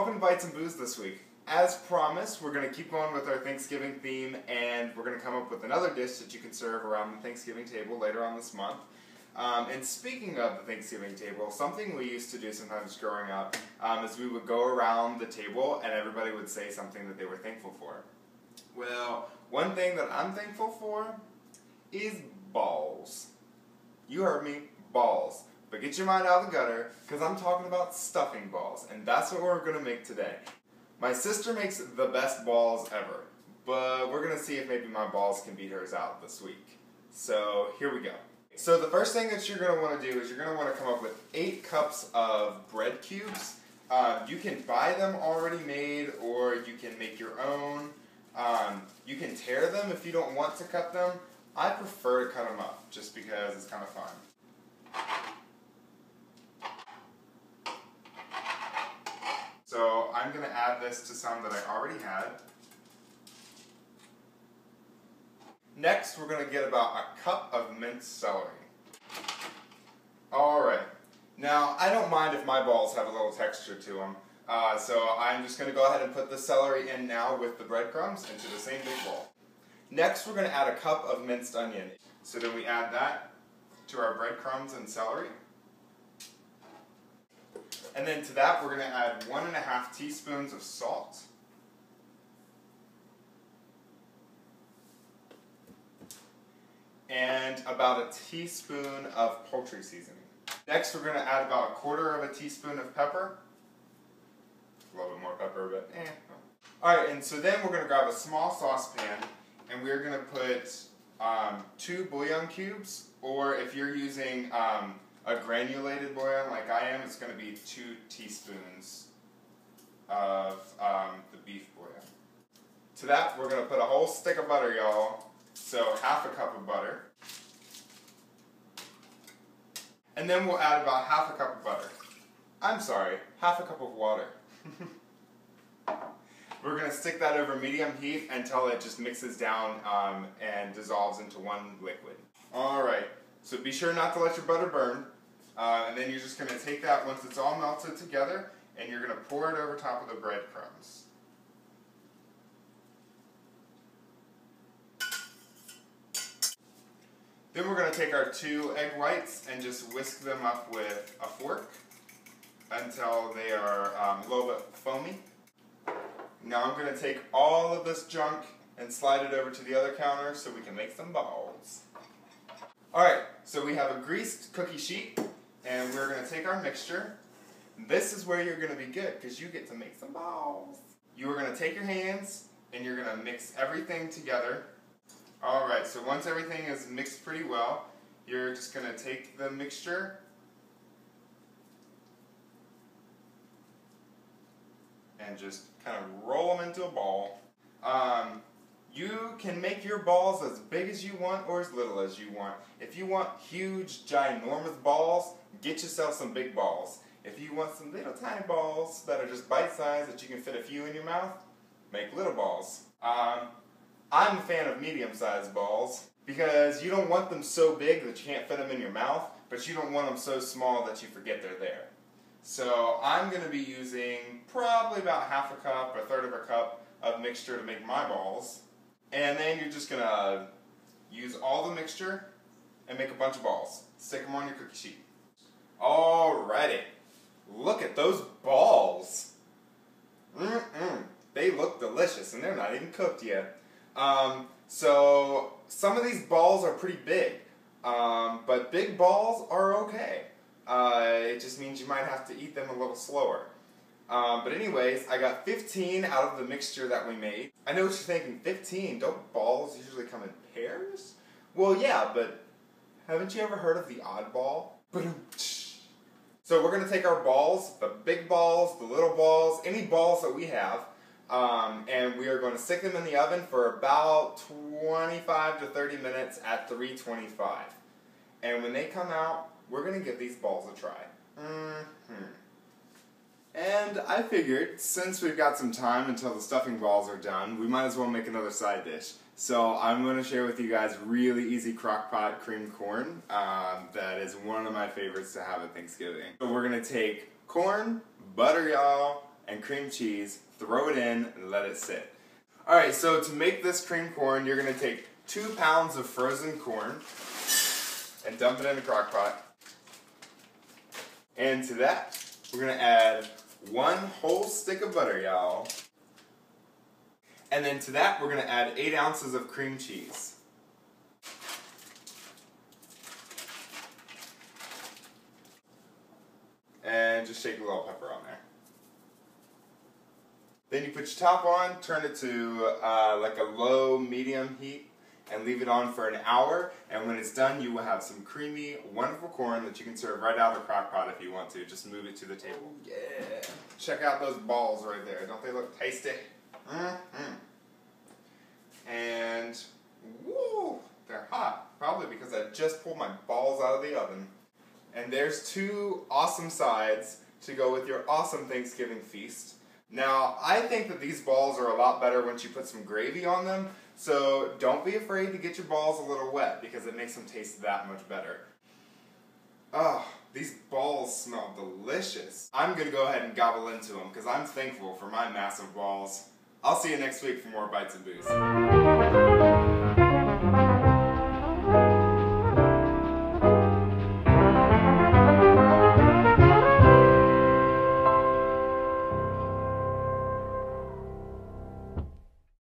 welcome to Bites and Booze this week. As promised, we're going to keep going with our Thanksgiving theme, and we're going to come up with another dish that you can serve around the Thanksgiving table later on this month. And speaking of the Thanksgiving table, something we used to do sometimes growing up is we would go around the table and everybody would say something that they were thankful for. Well, one thing that I'm thankful for is balls. You heard me, balls. But get your mind out of the gutter, because I'm talking about stuffing balls, and that's what we're going to make today. My sister makes the best balls ever, but we're going to see if maybe my balls can beat hers out this week. So here we go. So the first thing that you're going to want to do is you're going to want to come up with 8 cups of bread cubes. You can buy them already made, or you can make your own. You can tear them if you don't want to cut them. I prefer to cut them up, just because it's kind of fun. So I'm going to add this to some that I already had. Next, we're going to get about a cup of minced celery. Alright, now I don't mind if my balls have a little texture to them, so I'm just going to go ahead and put the celery in now with the breadcrumbs into the same big bowl. Next, we're going to add a cup of minced onion. So then we add that to our breadcrumbs and celery. And then to that, we're going to add 1½ teaspoons of salt. And about a teaspoon of poultry seasoning. Next, we're going to add about 1/4 teaspoon of pepper. A little bit more pepper, but eh. Alright, and so then we're going to grab a small saucepan, and we're going to put 2 bouillon cubes, or if you're using a granulated bouillon like I am, it's going to be 2 teaspoons of the beef bouillon. To that, we're going to put a whole stick of butter, y'all. So 1/2 cup of butter. And then we'll add about 1/2 cup of butter. I'm sorry, 1/2 cup of water. We're going to stick that over medium heat until it just mixes down and dissolves into one liquid. Alright, so be sure not to let your butter burn. And then you're just going to take that once it's all melted together, and you're going to pour it over top of the breadcrumbs. Then we're going to take our 2 egg whites and just whisk them up with a fork until they are a little bit foamy. Now I'm going to take all of this junk and slide it over to the other counter so we can make some balls. Alright, so we have a greased cookie sheet, and we're going to take our mixture. This is where you're going to be good, because you get to make some balls. You are going to take your hands, and you're going to mix everything together. Alright, so once everything is mixed pretty well, you're just going to take the mixture and just kind of roll them into a ball. You can make your balls as big as you want or as little as you want. If you want huge, ginormous balls, get yourself some big balls. If you want some little tiny balls that are just bite-sized that you can fit a few in your mouth, make little balls. I'm a fan of medium-sized balls because you don't want them so big that you can't fit them in your mouth, but you don't want them so small that you forget they're there. So I'm going to be using probably about 1/2 cup or 1/3 cup of mixture to make my balls. And then you're just going to use all the mixture and make a bunch of balls. Stick them on your cookie sheet. Alrighty. Look at those balls. They look delicious, and they're not even cooked yet. So some of these balls are pretty big, but big balls are okay. It just means you might have to eat them a little slower. But anyways, I got 15 out of the mixture that we made. I know what you're thinking, 15? Don't balls usually come in pairs? Well, yeah, but haven't you ever heard of the oddball? So we're going to take our balls, the big balls, the little balls, any balls that we have, and we are going to stick them in the oven for about 25 to 30 minutes at 325. And when they come out, we're going to give these balls a try. And I figured, since we've got some time until the stuffing balls are done, we might as well make another side dish. So I'm going to share with you guys really easy crock-pot creamed corn. That is one of my favorites to have at Thanksgiving. So we're going to take corn, butter, y'all, and cream cheese, throw it in, and let it sit. Alright, so to make this cream corn, you're going to take 2 pounds of frozen corn and dump it in a crock pot. And to that, we're going to add 1 whole stick of butter, y'all. And then to that, we're going to add 8 ounces of cream cheese. And just shake a little pepper on there. Then you put your top on, turn it to like a low, medium heat, and leave it on for an hour. And when it's done, you will have some creamy, wonderful corn that you can serve right out of the crock pot if you want to. Just move it to the table. Yeah. Check out those balls right there. Don't they look tasty? And, woo, they're hot. Probably because I just pulled my balls out of the oven. And there's 2 awesome sides to go with your awesome Thanksgiving feast. Now, I think that these balls are a lot better once you put some gravy on them, so don't be afraid to get your balls a little wet because it makes them taste that much better. Oh, these balls smell delicious. I'm going to go ahead and gobble into them because I'm thankful for my massive balls. I'll see you next week for more Bites and Booze.